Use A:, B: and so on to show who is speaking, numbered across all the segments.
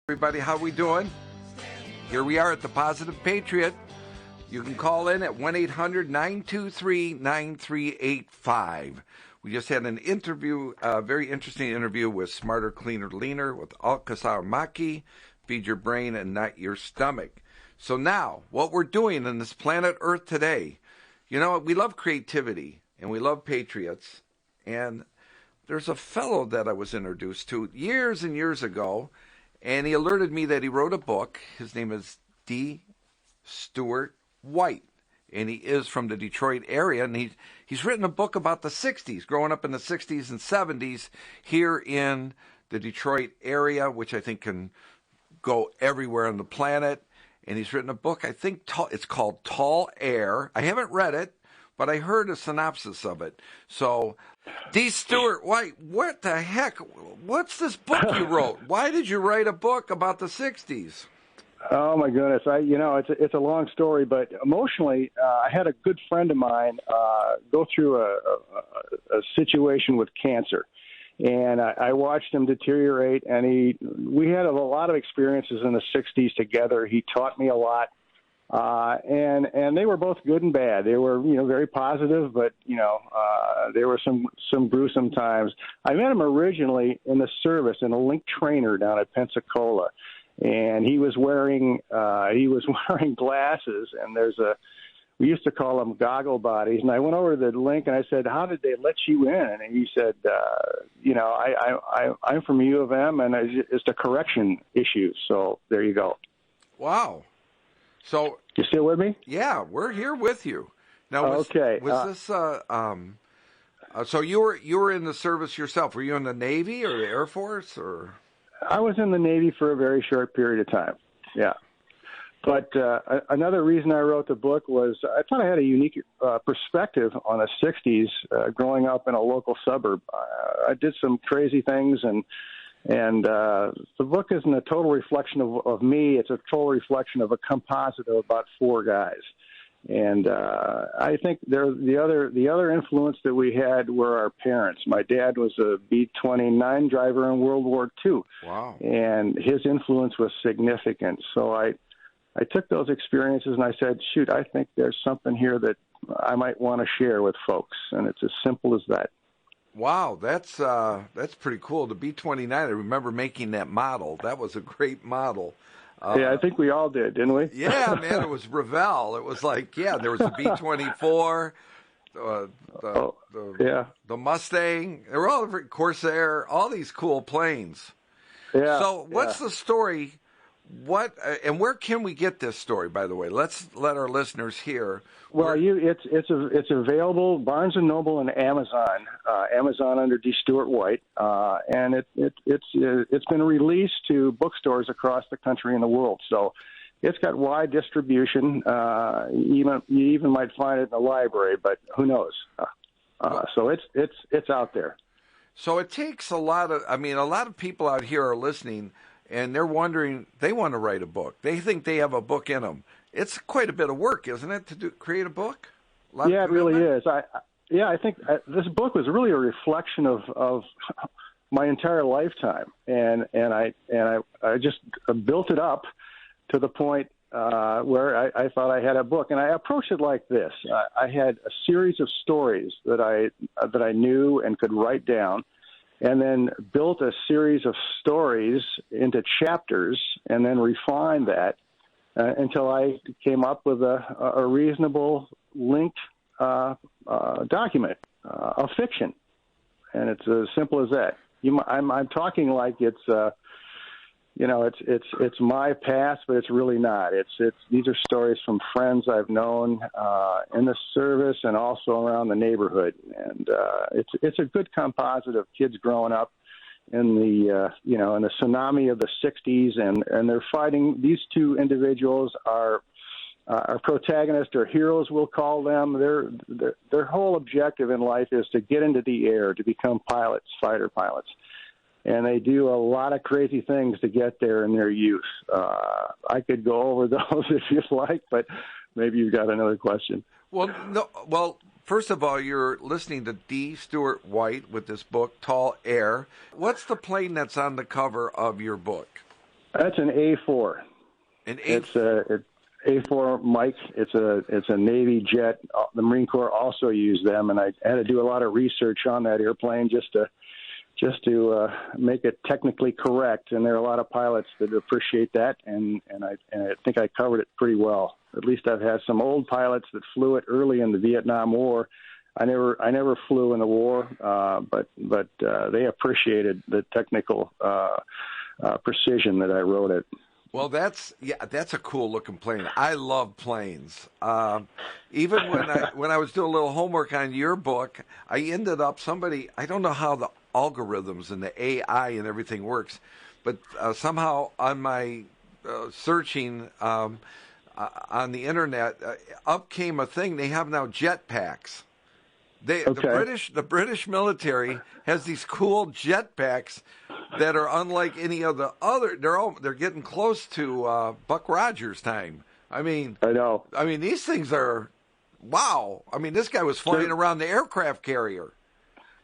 A: Everybody, how we doing? Here we are at the Positive Patriot. You can call in at 1-800-923-9385. We just had an interview, a very interesting interview with Smarter, Cleaner, Leaner with Alcazar Maki. Feed your brain and not your stomach. So now, what we're doing in this planet Earth today, you know, we love creativity and we love patriots. And there's a fellow that I was introduced to years and years ago, and he alerted me that he wrote a book. His name is D Stuart White, and he is from the Detroit area, and he's written a book about the 60s, growing up in the 60s and 70s here in the Detroit area, which I think can go everywhere on the planet. And he's written a book, I think it's called Tall Air. I haven't read it, but I heard a synopsis of it. So, D. Stuart White, what the heck? What's this book you wrote? Why did you write a book about the 60s?
B: Oh, my goodness. It's a long story, but emotionally, I had a good friend of mine go through a situation with cancer. And I watched him deteriorate, and we had a lot of experiences in the 60s together. He taught me a lot. And they were both good and bad. They were, very positive, but, there were some gruesome times. I met him originally in the service in a link trainer down at Pensacola, and he was wearing glasses, and we used to call them goggle bodies. And I went over to the link and I said, "How did they let you in?" And he said, I'm from U of M, and it's the correction issue. So there you go.
A: Wow. So
B: you still with me?
A: Yeah, we're here with you. Now,
B: okay.
A: So you were in the service yourself? Were you in the Navy or the Air Force, or?
B: I was in the Navy for a very short period of time. Yeah. But another reason I wrote the book was I thought I had a unique perspective on the 60s growing up in a local suburb. I did some crazy things, and the book isn't a total reflection of me. It's a total reflection of a composite of about four guys. And I think the other influence that we had were our parents. My dad was a B-29 driver in World War II.
A: Wow.
B: And his influence was significant. So I took those experiences and I said, shoot, I think there's something here that I might want to share with folks. And it's as simple as that.
A: Wow, that's pretty cool. The B-29, I remember making that model. That was a great model.
B: Yeah, I think we all did, didn't we?
A: Yeah, man, it was Revell. It was like, there was the B-24, the Mustang. They were all Corsair, all these cool planes.
B: Yeah.
A: So what's the story? And where can we get this story, by the way? Let's let our listeners hear.
B: Well, it's available Barnes & Noble and Amazon. Amazon under D Stuart White, and it's been released to bookstores across the country and the world. So it's got wide distribution. You even might find it in the library, but who knows? So it's out there.
A: So it takes a lot of people out here are listening, and they're wondering, they want to write a book. They think they have a book in them. It's quite a bit of work, isn't it, to create a book?
B: Yeah, it really is. I think this book was really a reflection of my entire lifetime, and I just built it up to the point where I thought I had a book, and I approached it like this: I had a series of stories that I knew and could write down, and then built a series of stories into chapters, and then refined that until I came up with a reasonable linked document of fiction, and it's as simple as that. I'm talking like it's my past, but it's really not. These are stories from friends I've known in the service and also around the neighborhood, and it's a good composite of kids growing up in the in the tsunami of the 60s, and they're fighting. These two individuals are protagonists or heroes, we'll call them. Their whole objective in life is to get into the air, to become pilots, fighter pilots. And they do a lot of crazy things to get there in their youth. I could go over those if you'd like, but maybe you've got another question.
A: Well, no. Well, first of all, you're listening to D. Stuart White with this book, Tall Air. What's the plane that's on the cover of your book?
B: That's an A4. It's a A4 Mike. It's a Navy jet. The Marine Corps also used them, and I had to do a lot of research on that airplane just to make it technically correct. And there are a lot of pilots that appreciate that, and I think I covered it pretty well. At least I've had some old pilots that flew it early in the Vietnam War. I never flew in the war, but they appreciated the technical precision that I wrote it.
A: Well, that's a cool looking plane. I love planes. Even when I was doing a little homework on your book, I ended up I don't know how the algorithms and the AI and everything works, but somehow on my searching on the internet, up came a thing. They have now jetpacks. The British military has these cool jetpacks that are unlike any of the other. They're getting close to Buck Rogers time. I know. I mean, these things are wow. I mean, this guy was flying around the aircraft carrier.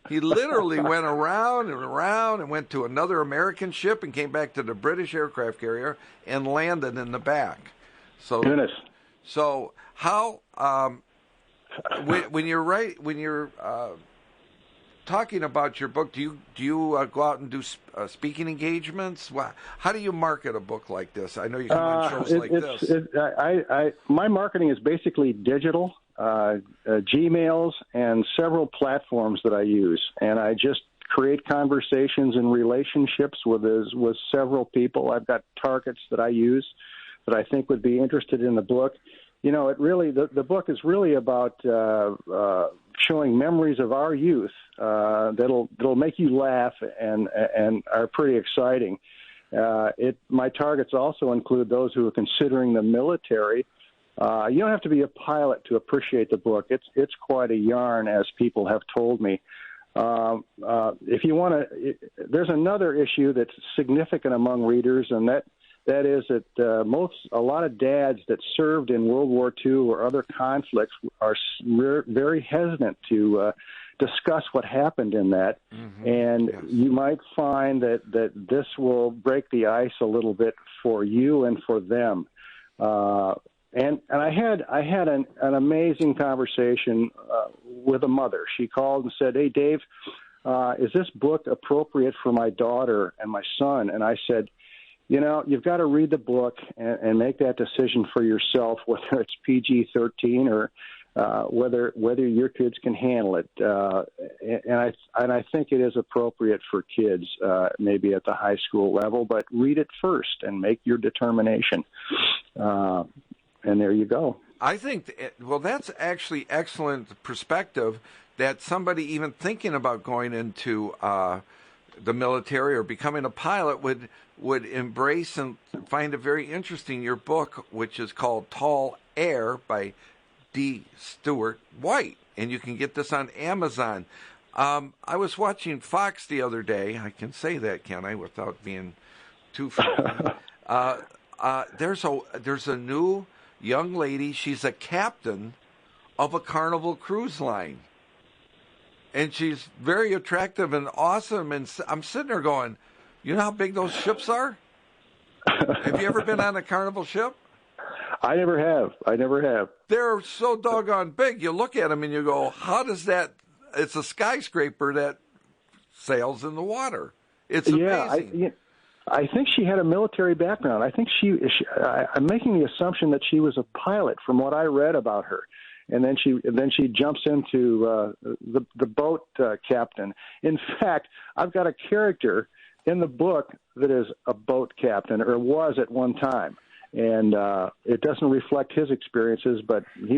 A: He literally went around and around and went to another American ship and came back to the British aircraft carrier and landed in the back. So how when you're talking about your book, do you go out and do speaking engagements? How do you market a book like this? I know you come on shows like this.
B: My marketing is basically digital. Gmails and several platforms that I use, and I just create conversations and relationships with several people. I've got targets that I use that I think would be interested in the book. You know, the book is really about showing memories of our youth that'll make you laugh and are pretty exciting. My targets also include those who are considering the military. You don't have to be a pilot to appreciate the book. It's quite a yarn, as people have told me. If you want to, there's another issue that's significant among readers, and that is that a lot of dads that served in World War II or other conflicts are very hesitant to discuss what happened in that. Mm-hmm. And yes, you might find that this will break the ice a little bit for you and for them. And I had an amazing conversation with a mother. She called and said, "Hey, Dave, is this book appropriate for my daughter and my son?" And I said, "You know, you've got to read the book and make that decision for yourself, whether it's PG-13 or whether your kids can handle it." And I think it is appropriate for kids, maybe at the high school level, but read it first and make your determination. And there you go.
A: I think, that's actually excellent perspective, that somebody even thinking about going into the military or becoming a pilot would embrace and find it very interesting. Your book, which is called Tall Air by D Stuart White, and you can get this on Amazon. I was watching Fox the other day. I can say that, can I, without being too funny? There's a new young lady. She's a captain of a Carnival cruise line, and she's very attractive and awesome. And I'm sitting there going, you know how big those ships are? Have you ever been on a Carnival ship?
B: I never have.
A: They're so doggone big. You look at them and you go, how does that? It's a skyscraper that sails in the water. It's amazing.
B: I think she had a military background. I think I'm making the assumption that she was a pilot from what I read about her. And then she jumps into the boat captain. In fact, I've got a character in the book that is a boat captain, or was at one time. And it doesn't reflect his experiences, but he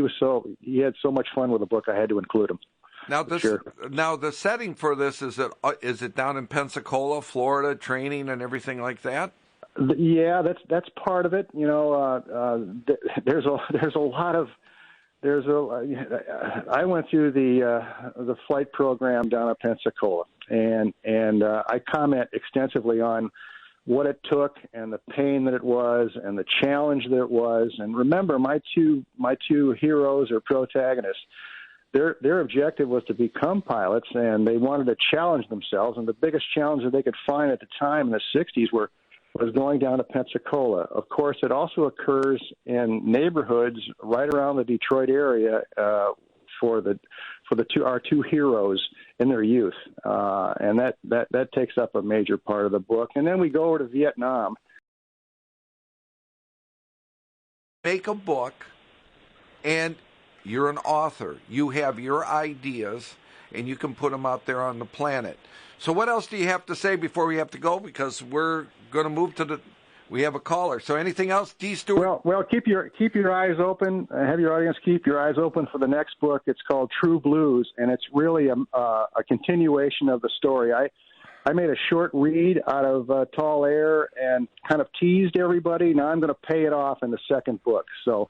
B: had so much fun with the book, I had to include him.
A: Now, the setting for this, is it down in Pensacola, Florida, training and everything like that?
B: Yeah, that's part of it. You know, there's a lot of I went through the flight program down at Pensacola, and I comment extensively on what it took and the pain that it was and the challenge that it was. And remember, my two heroes or protagonists, their objective was to become pilots, and they wanted to challenge themselves. And the biggest challenge that they could find at the time in the 60s were was going down to Pensacola. Of course, it also occurs in neighborhoods right around the Detroit area for our two heroes in their youth, and that takes up a major part of the book. And then we go over to Vietnam.
A: Make a book, and you're an author. You have your ideas, and you can put them out there on the planet. So what else do you have to say before we have to go? Because we're going to move to we have a caller. So anything else, D Stuart?
B: Well, keep your eyes open. Have your audience keep your eyes open for the next book. It's called True Blues, and it's really a continuation of the story. I made a short read out of Tall Air and kind of teased everybody. Now I'm going to pay it off in the second book. So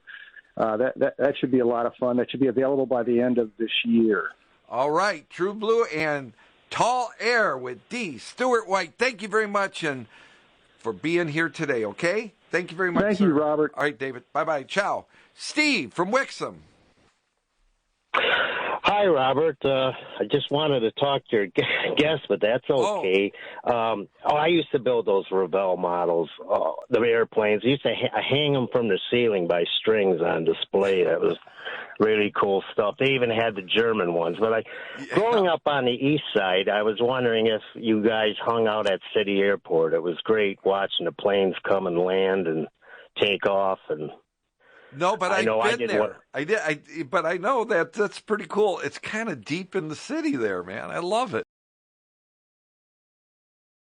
B: that should be a lot of fun. That should be available by the end of this year.
A: All right, True Blue and Tall Air with D Stuart White. Thank you very much and for being here today, okay? Thank you very much,
B: Thank
A: sir.
B: you, Robert.
A: All right, David. Bye-bye. Ciao. Steve from Wixom.
C: Hi, Robert. I just wanted to talk to your guest, but that's okay. I used to build those Revell models, the airplanes. I used to hang them from the ceiling by strings on display. That was really cool stuff. They even had the German ones. But growing up on the east side, I was wondering if you guys hung out at City Airport. It was great watching the planes come and land and take off. And
A: no, but I've been there. But I know that's pretty cool. It's kind of deep in the city there, man. I love it.